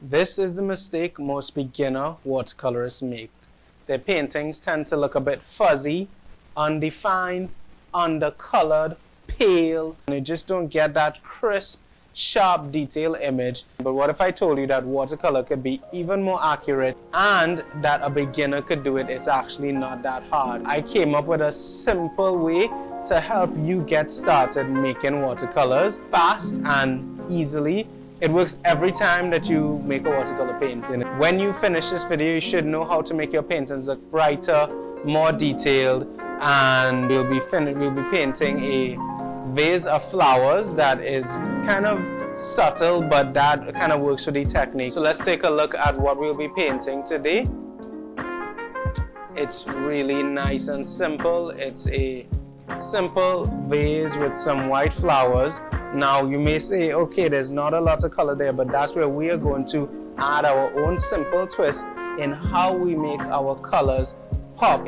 This is the mistake most beginner watercolorists make. Their paintings tend to look a bit fuzzy, undefined, undercolored, pale, and you just don't get that crisp, sharp, detailed image. But what if I told you that watercolor could be even more accurate and that a beginner could do it? It's actually not that hard. I came up with a simple way to help you get started making watercolors fast and easily. It works every time that you make a watercolor painting. When you finish this video, you should know how to make your paintings look brighter, more detailed, and we'll be painting a vase of flowers that is kind of subtle, but that kind of works for the technique. So let's take a look at what we'll be painting today. It's really nice and simple. It's a simple vase with some white flowers. Now you may say, okay, there's not a lot of color there, but that's where we are going to add our own simple twist in how we make our colors pop.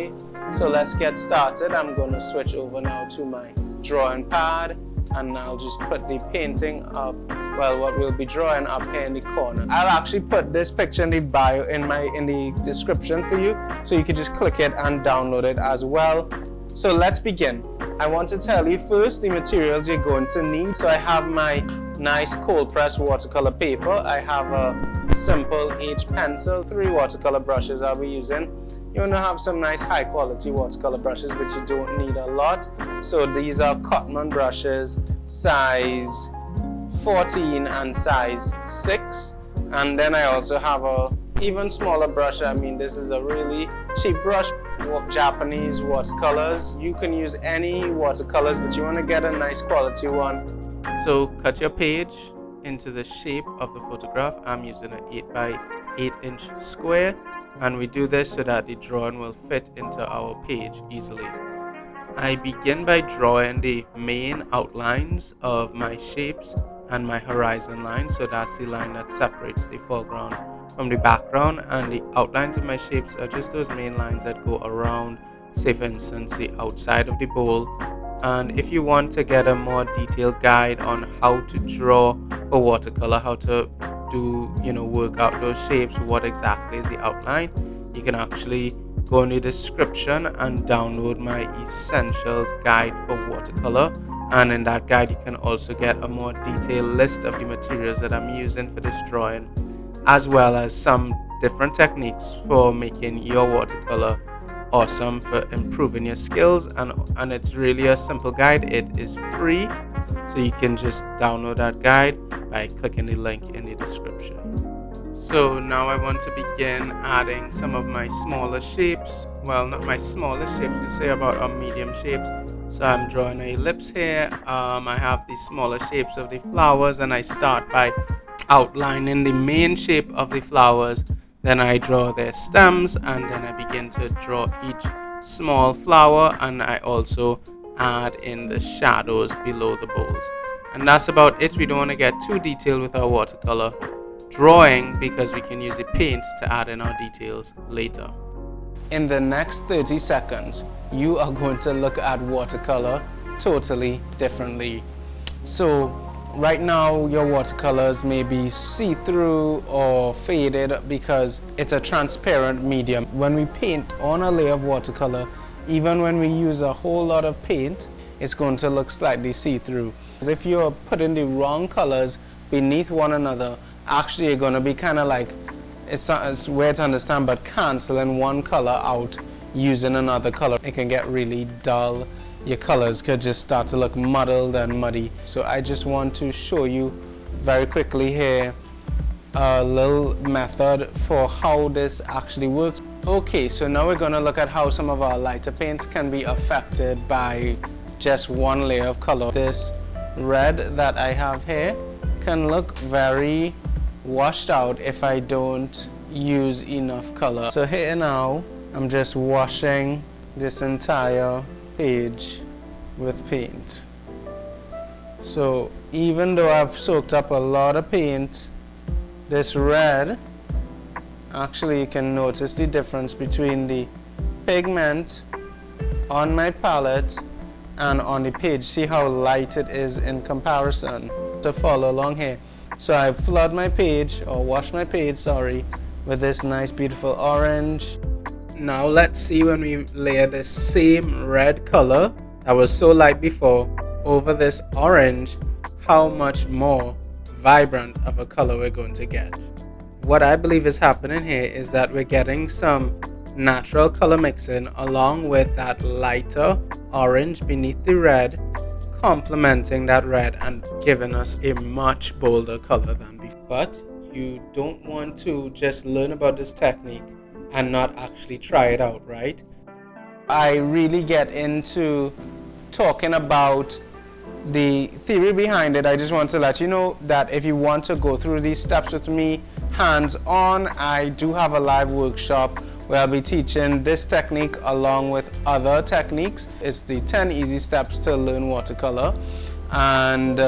So let's get started. I'm going to switch over now to my drawing pad, and I'll just put the painting up, well, what we'll be drawing up here in the corner. I'll actually put this picture in the bio, in the description for you, so you can just click it and download it as well. So let's begin. I want to tell you first the materials you're going to need. So I have my nice cold press watercolor paper. I have a simple H pencil, 3 watercolor brushes I'll be using. You want to have some nice high quality watercolor brushes, but you don't need a lot. So these are Cotman brushes, size 14 and size 6. And then I also have a even smaller brush. I mean, this is a really cheap brush. Japanese watercolors. You can use any watercolors, but you want to get a nice quality one. So cut your page into the shape of the photograph. I'm using an 8 by 8 inch square, and we do this so that the drawing will fit into our page easily. I begin by drawing the main outlines of my shapes and my horizon line. So that's the line that separates the foreground from the background, and the outlines of my shapes are just those main lines that go around, say for instance, the outside of the bowl. And if you want to get a more detailed guide on how to draw for watercolor, how to do, work out those shapes, what exactly is the outline, you can actually go in the description and download my essential guide for watercolor. And in that guide, you can also get a more detailed list of the materials that I'm using for this drawing, as well as some different techniques for making your watercolor awesome, for improving your skills. And it's really a simple guide. It is free, so you can just download that guide by clicking the link in the description. So now I want to begin adding some of my smaller shapes. Well, not my smallest shapes, we say about our medium shapes. So I'm drawing an ellipse here. I have the smaller shapes of the flowers, and I start by outlining the main shape of the flowers. Then I draw their stems, and then I begin to draw each small flower, and I also add in the shadows below the bowls. And that's about it. We don't want to get too detailed with our watercolor drawing, because we can use the paint to add in our details later. In the next 30 seconds, you are going to look at watercolor totally differently. So right now, your watercolors may be see-through or faded because it's a transparent medium. When we paint on a layer of watercolor, even when we use a whole lot of paint, it's going to look slightly see-through. If you're putting the wrong colors beneath one another, actually you're going to be kind of like, it's weird to understand, but canceling one color out using another color. It can get really dull. Your colors could just start to look muddled and muddy. So I just want to show you very quickly here a little method for how this actually works. Okay, so now we're going to look at how some of our lighter paints can be affected by just one layer of color. This red that I have here can look very washed out if I don't use enough color. So here now, I'm just washing this entire page with paint. So even though I've soaked up a lot of paint, this red, actually you can notice the difference between the pigment on my palette and on the page. See how light it is in comparison. To follow along here, So I flood my page, or wash my page, sorry, with this nice beautiful orange. Now let's see when we layer the same red color that was so light before over this orange, how much more vibrant of a color we're going to get. What I believe is happening here is that we're getting some natural color mixing along with that lighter orange beneath the red, complementing that red and giving us a much bolder color than before. But you don't want to just learn about this technique and not actually try it out, right? I really get into talking about the theory behind it. I just want to let you know that if you want to go through these steps with me hands-on, I do have a live workshop where I'll be teaching this technique along with other techniques. It's the 10 easy steps to learn watercolor, and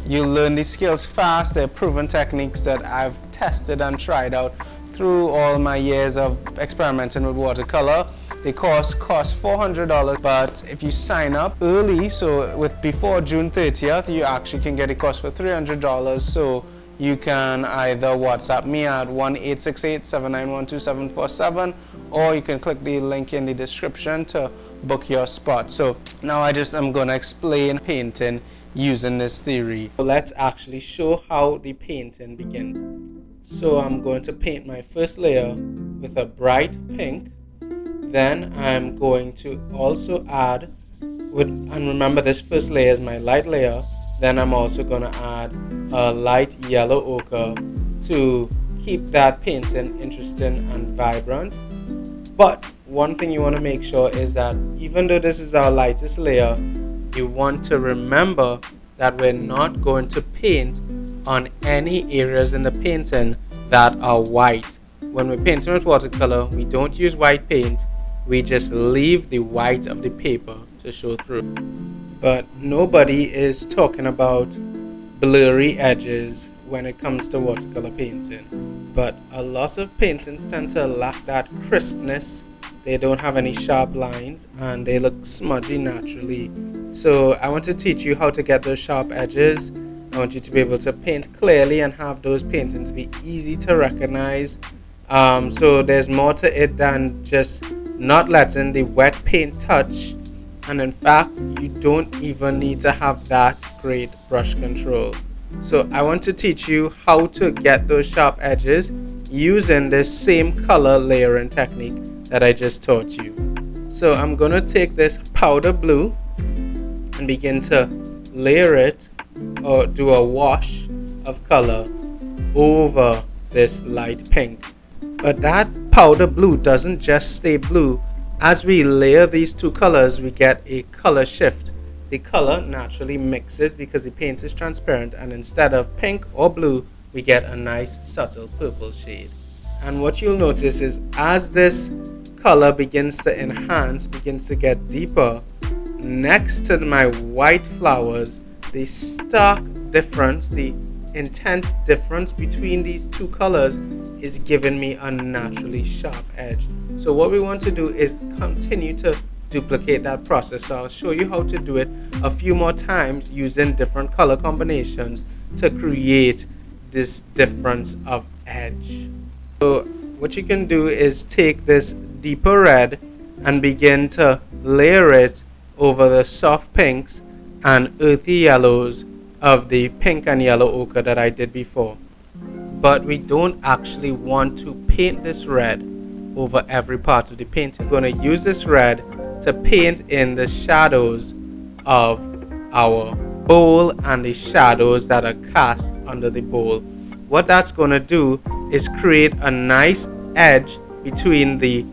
you'll learn these skills fast. They're proven techniques that I've tested and tried out through all my years of experimenting with watercolor. The course costs $400, but if you sign up early, so before June 30th, you actually can get a course for $300. So you can either WhatsApp me at 1-868-791-2747, or you can click the link in the description to book your spot. So now I'm going to explain painting using this theory. So let's actually show how the painting begins. So I'm going to paint my first layer with a bright pink. Then I'm going to also add, and remember this first layer is my light layer, then I'm also going to add a light yellow ochre to keep that painting interesting and vibrant. But one thing you want to make sure is that even though this is our lightest layer, you want to remember that we're not going to paint on any areas in the painting that are white. When we're painting with watercolor, we don't use white paint. We just leave the white of the paper to show through. But nobody is talking about blurry edges when it comes to watercolor painting. But a lot of paintings tend to lack that crispness. They don't have any sharp lines and they look smudgy naturally. So I want to teach you how to get those sharp edges. I want you to be able to paint clearly and have those paintings be easy to recognize. So there's more to it than just not letting the wet paint touch, and in fact you don't even need to have that great brush control. So I want to teach you how to get those sharp edges using this same color layering technique that I just taught you. So I'm going to take this powder blue and begin to layer it, or do a wash of color over this light pink. But that powder blue doesn't just stay blue. As we layer these two colors, we get a color shift. The color naturally mixes because the paint is transparent, and instead of pink or blue, we get a nice subtle purple shade. And what you'll notice is as this color begins to enhance, begins to get deeper, next to my white flowers, the stark difference, the intense difference between these two colors is giving me a naturally sharp edge. So what we want to do is continue to duplicate that process. So I'll show you how to do it a few more times using different color combinations to create this difference of edge. So what you can do is take this deeper red and begin to layer it over the soft pinks and earthy yellows of the pink and yellow ochre that I did before. But we don't actually want to paint this red over every part of the painting. We're going to use this red to paint in the shadows of our bowl and the shadows that are cast under the bowl. What that's going to do is create a nice edge between the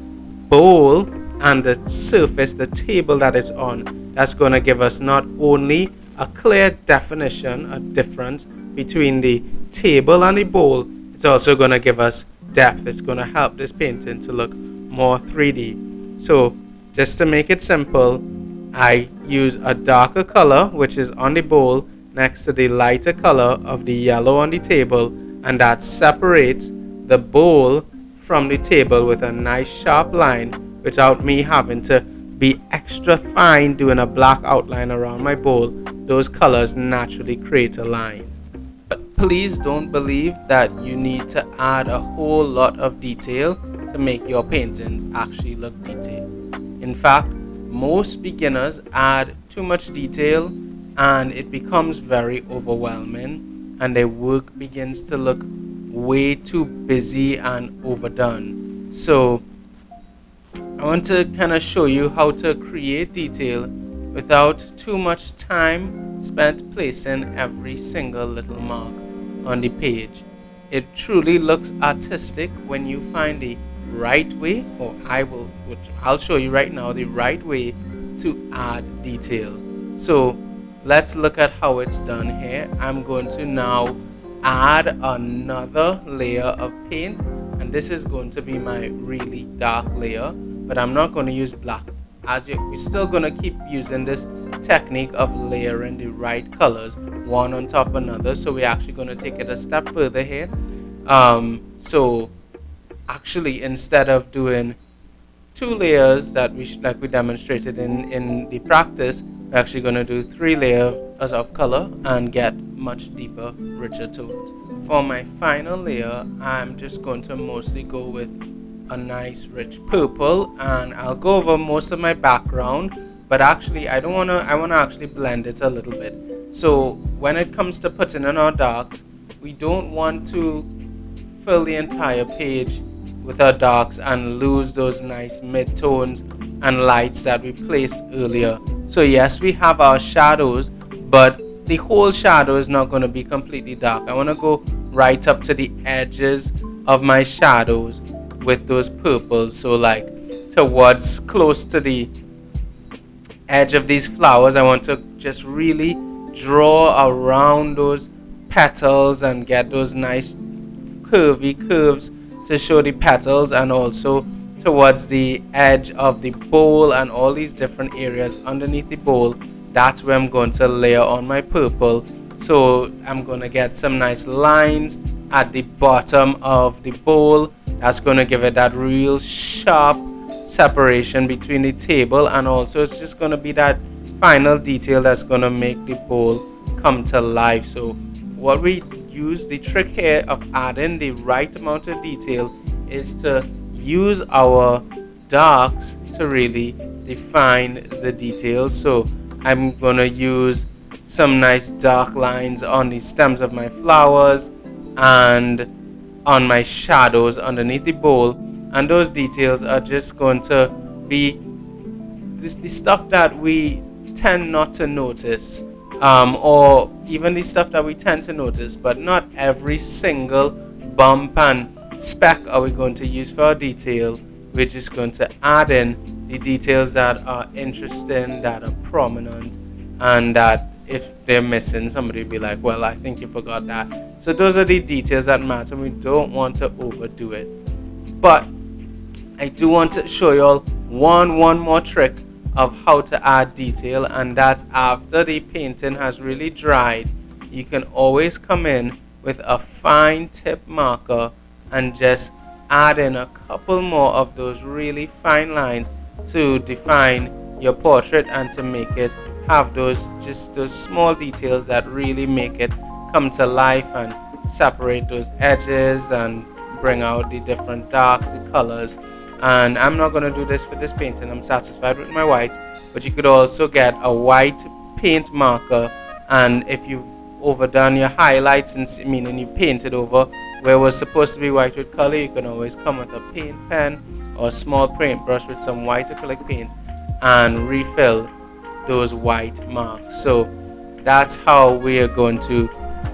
bowl and the surface, the table that it's on. That's going to give us not only a clear definition, a difference between the table and the bowl, it's also going to give us depth. It's going to help this painting to look more 3D. So just to make it simple, I use a darker color which is on the bowl next to the lighter color of the yellow on the table, and that separates the bowl from the table with a nice sharp line without me having to be extra fine doing a black outline around my bowl. Those colors naturally create a line. But please don't believe that you need to add a whole lot of detail to make your paintings actually look detailed. In fact, most beginners add too much detail and it becomes very overwhelming and their work begins to look way too busy and overdone. So I want to kind of show you how to create detail without too much time spent placing every single little mark on the page. It truly looks artistic when you find the right way, or I'll show you right now the right way to add detail. So let's look at how it's done here. I'm going to now add another layer of paint, and this is going to be my really dark layer, but I'm not going to use black. We're still going to keep using this technique of layering the right colors one on top of another. So we're actually going to take it a step further here. So actually, instead of doing 2 layers that like we demonstrated in the practice, we're actually going to do 3 layers of color and get much deeper, richer tones. For my final layer, I'm just going to mostly go with a nice rich purple, and I'll go over most of my background, but actually I want to actually blend it a little bit. So when it comes to putting in our darks, we don't want to fill the entire page with our darks and lose those nice mid-tones and lights that we placed earlier. So yes, we have our shadows, but the whole shadow is not going to be completely dark. I want to go right up to the edges of my shadows with those purples, so like towards close to the edge of these flowers. I want to just really draw around those petals and get those nice curvy curves to show the petals, and also towards the edge of the bowl and all these different areas underneath the bowl. That's where I'm going to layer on my purple. So I'm going to get some nice lines at the bottom of the bowl. That's going to give it that real sharp separation between the table, and also it's just going to be that final detail that's going to make the bowl come to life. So what we use, the trick here of adding the right amount of detail, is to use our darks to really define the details. So I'm going to use some nice dark lines on the stems of my flowers and on my shadows underneath the bowl, and those details are just going to be the stuff that we tend not to notice, or even the stuff that we tend to notice, but not every single bump and speck are we going to use for our detail. We're just going to add in the details that are interesting, that are prominent, and that if they're missing, somebody will be like, well, I think you forgot that. So those are the details that matter. We don't want to overdo it. But I do want to show you all one more trick of how to add detail, and that's after the painting has really dried, you can always come in with a fine tip marker and just add in a couple more of those really fine lines to define your portrait and to make it have those small details that really make it come to life and separate those edges and bring out the different darks, the colors. And I'm not going to do this for this painting. I'm satisfied with my white, but you could also get a white paint marker, and if you've overdone your highlights, and meaning you painted over where it was supposed to be white with color, you can always come with a paint pen or a small paint brush with some white acrylic paint and refill those white marks. So that's how we are going to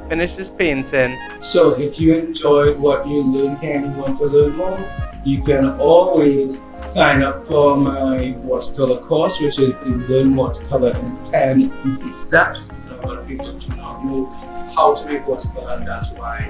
finish this painting. So if you enjoyed what you learned here and you want to learn more, you can always sign up for my watercolor course, which is the Learn Watercolor in 10 Easy Steps. A lot of people do not know how to make watercolor, and that's why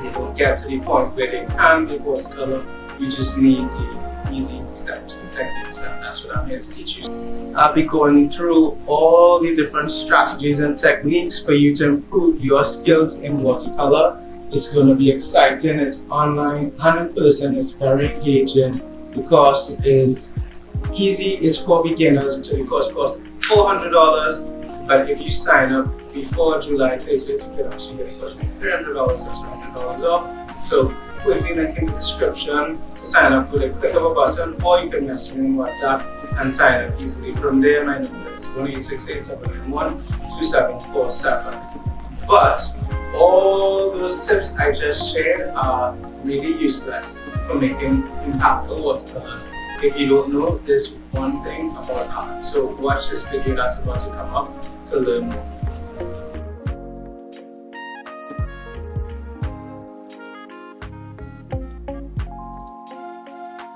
they don't get to the point where they can make watercolor. You just need the easy steps, the techniques, and that's what I'm here to teach you. I'll be going through all the different strategies and techniques for you to improve your skills in watercolor. It's going to be exciting. It's online and in person. It's very engaging. The course is easy. It's for beginners. So the course costs $400. But if you sign up before July 30th, you can actually get approximately $300 or $200 off. So click the link in the description to sign up with a click of a button, or you can message me on WhatsApp and sign up easily from there. My number is 1-868-791-2747. But all those tips I just shared are really useless for making impactful watercolors if you don't know this one thing about art. So watch this video that's about to come up to learn more.